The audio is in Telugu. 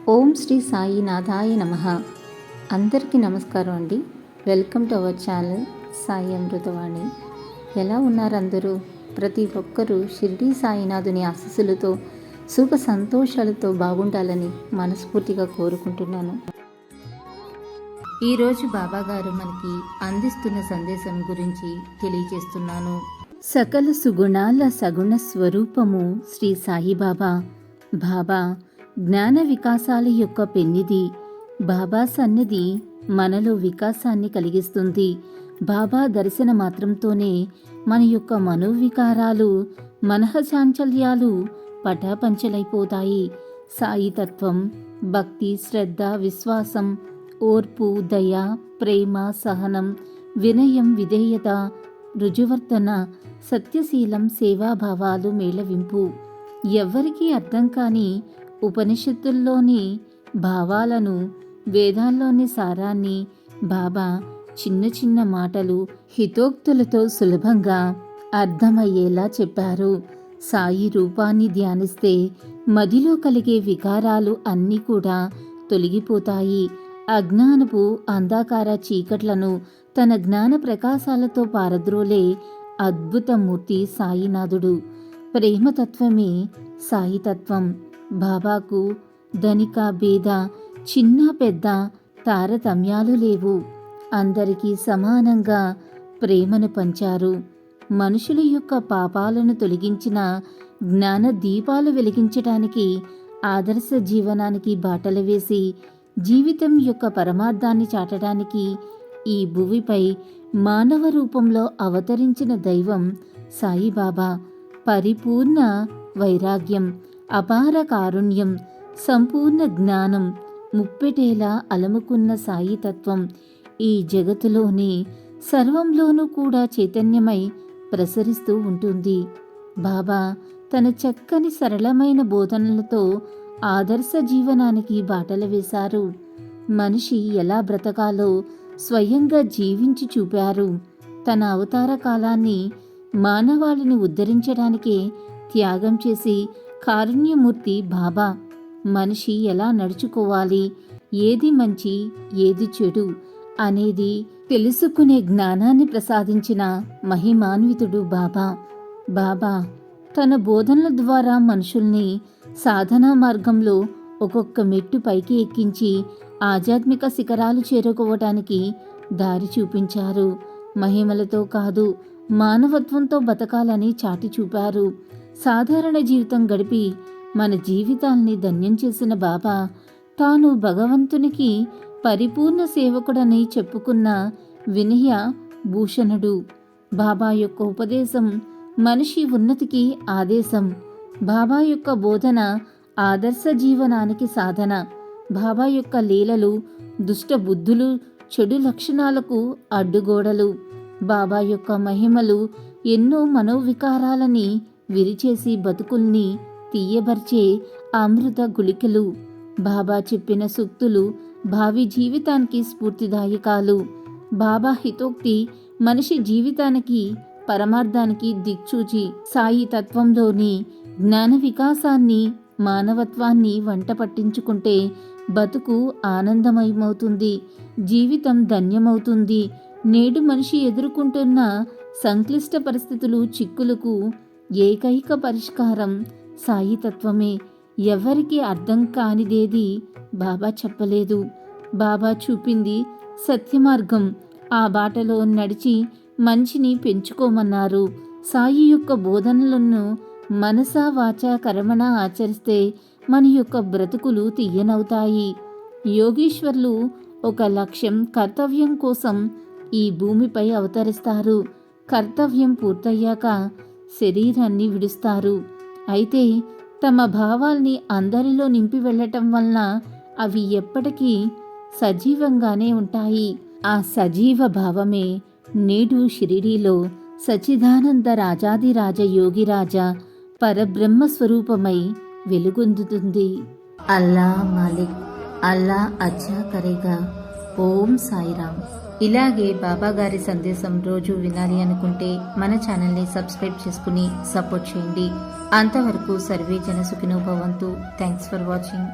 ఓం శ్రీ సాయినాథాయ నమః. అందరికీ నమస్కారం అండి. Welcome to our channel Sai Amruthavani. ఎలా ఉన్నారు అందరూ? ప్రతి ఒక్కరూ షిరిడి సాయినాథుని ఆశీస్సులతో సుఖ సంతోషాలతో బాగుండాలని మనస్ఫూర్తిగా కోరుకుంటున్నాను. ఈరోజు బాబాగారు మనకి అందిస్తున్న సందేశం గురించి తెలియజేస్తున్నాను. సకల సుగుణాల సగుణ స్వరూపము శ్రీ సాయిబాబా. బాబా జ్ఞాన వికాసాల యొక్క పెన్నిది. బాబా సన్నిధి మనలో వికాసాన్ని కలిగిస్తుంది. బాబా దర్శన మాత్రంతోనే మన యొక్క మనోవికారాలు, మనఃచాంచల్యాలు పటాపంచలైపోతాయి. సాయితత్వం, భక్తి, శ్రద్ధ, విశ్వాసం, ఓర్పు, దయ, ప్రేమ, సహనం, వినయం, విధేయత, రుజువర్తన, సత్యశీలం, సేవాభావాలు మేళవింపు. ఎవ్వరికీ అర్థం కాని ఉపనిషత్తుల్లోని భావాలను, వేదాల్లోని సారాన్ని బాబా చిన్న చిన్న మాటలు, హితోక్తులతో సులభంగా అర్థమయ్యేలా చెప్పారు. సాయి రూపాన్ని ధ్యానిస్తే మదిలో కలిగే వికారాలు అన్నీ కూడా తొలగిపోతాయి. అజ్ఞానపు అంధకార చీకట్లను తన జ్ఞాన ప్రకాశాలతో పారద్రోలే అద్భుతమూర్తి సాయినాథుడు. ప్రేమతత్వమే సాయితత్వం. బాబాకు ధనిక, భేద, చిన్న పెద్ద తారతమ్యాలు లేవు. అందరికీ సమానంగా ప్రేమను పంచారు. మనుషుల యొక్క పాపాలను తొలగించిన జ్ఞాన దీపాలు వెలిగించటానికి, ఆదర్శ జీవనానికి బాటలు వేసి జీవితం యొక్క పరమార్థాన్ని చాటడానికి ఈ భూమిపై మానవ రూపంలో అవతరించిన దైవం సాయిబాబా. పరిపూర్ణ వైరాగ్యం, అపార కారుణ్యం, సంపూర్ణ జ్ఞానం ముప్పెటేలా అలముకున్న సాయితత్వం ఈ జగత్తులోని సర్వంలోనూ కూడా చైతన్యమై ప్రసరిస్తూ ఉంటుంది. బాబా తన చక్కని సరళమైన బోధనలతో ఆదర్శ జీవనానికి బాటలు వేశారు. మనిషి ఎలా బ్రతకాలో స్వయంగా జీవించి చూపారు. తన అవతార కాలాన్ని మానవాళిని ఉద్ధరించడానికే త్యాగం చేసి కారుణ్యమూర్తి బాబా మనిషి ఎలా నడుచుకోవాలి, ఏది మంచి ఏది చెడు అనేది తెలుసుకునే జ్ఞానాన్ని ప్రసాదించిన మహిమాన్వితుడు బాబా. బాబా తన బోధనల ద్వారా మనుషుల్ని సాధనా మార్గంలో ఒక్కొక్క మెట్టు పైకి ఎక్కించి ఆధ్యాత్మిక శిఖరాలు చేరుకోవటానికి దారి చూపించారు. మహిమలతో కాదు, మానవత్వంతో బతకాలని చాటి చూపారు. సాధారణ జీవితం గడిపి మన జీవితాల్ని ధన్యం చేసిన బాబా తాను భగవంతునికి పరిపూర్ణ సేవకుడని చెప్పుకున్న వినయ భూషణుడు. బాబా యొక్క ఉపదేశం మనిషి ఉన్నతికి ఆదేశం. బాబా యొక్క బోధన ఆదర్శ జీవనానికి సాధన. బాబా యొక్క లీలలు దుష్ట బుద్ధులు, చెడు లక్షణాలకు అడ్డుగోడలు. బాబా యొక్క మహిమలు ఎన్నో మనోవికారాలని విరిచేసి బతుకుల్ని తీయబర్చే అమృత గుళికలు. బాబా చెప్పిన సూక్తులు భావి జీవితానికి స్ఫూర్తిదాయకాలు. బాబా హితోక్తి మనిషి జీవితానికి, పరమార్థానికి దిక్చూచి. సాయి తత్వంలోని జ్ఞాన వికాసాన్ని, మానవత్వాన్ని వంట పట్టించుకుంటే బతుకు ఆనందమయమవుతుంది, జీవితం ధన్యమవుతుంది. నేడు మనిషి ఎదుర్కొంటున్న సంక్లిష్ట పరిస్థితులు, చిక్కులకు ఏకైక పరిష్కారం సాయితత్వమే. ఎవరికి అర్థం కానిదేది బాబా చెప్పలేదు. బాబా చూపింది సత్యమార్గం. ఆ బాటలో నడిచి మంచిని పెంచుకోమన్నారు. సాయి యొక్క బోధనలను మనసా, వాచా, కర్మణ ఆచరిస్తే మన యొక్క బ్రతుకులు తీయనవుతాయి. యోగీశ్వర్లు ఒక లక్ష్యం, కర్తవ్యం కోసం ఈ భూమిపై అవతరిస్తారు. కర్తవ్యం పూర్తయ్యాక శరీరాన్ని విడుస్తారు. అయితే తమ భావాల్ని అందరిలో నింపి వెళ్ళటం వలన అవి ఎప్పటికీ సజీవంగానే ఉంటాయి. ఆ సజీవ భావమే నేడు షిరిడీలో సచ్చిదానంద రాజాదిరాజ యోగిరాజ పరబ్రహ్మ స్వరూపమై వెలుగొందుతుంది. అల్లా మాలిక్, అల్లా అచ్చా కరేగా. ఓం సాయిరామ్. ఇలాగే బాబాగారి సందేశం రోజు వినాలి అనుకుంటే మన ఛానల్ని సబ్స్క్రైబ్ చేసుకుని సపోర్ట్ చేయండి. అంతవరకు సర్వే జన సుఖినో భవంతు. Thanks for watching.